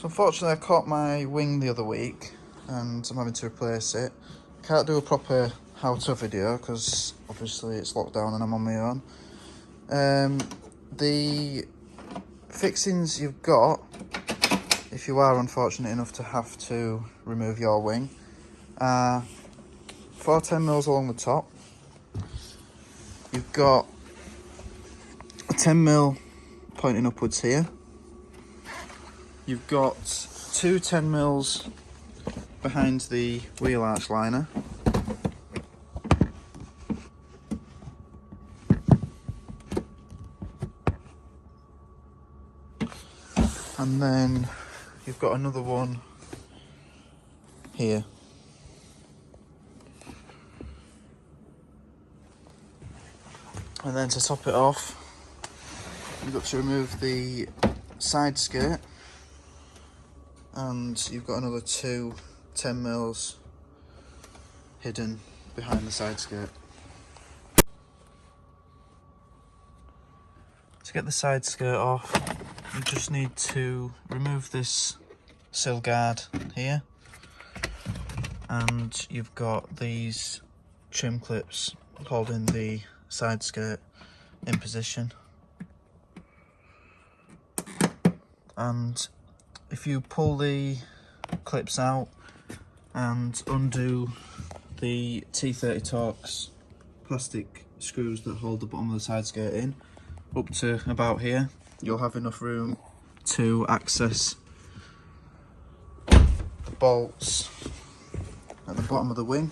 So unfortunately I caught my wing the other week and I'm having to replace it. Can't do a proper how-to video because obviously it's locked down and I'm on my own. The fixings you've got, if you are unfortunate enough to have to remove your wing, are 4 10mm along the top. You've got a 10mm pointing upwards here. You've got 2 10mm behind the wheel arch liner. And then you've got another one here. And then to top it off, you've got to remove the side skirt, and you've got another 2 10mm hidden behind the side skirt. To get the side skirt off, you just need to remove this sill guard here, and you've got these trim clips holding the side skirt in position. And if you pull the clips out and undo the T30 Torx plastic screws that hold the bottom of the side skirt in up to about here, you'll have enough room to access the bolts at the bottom of the wing.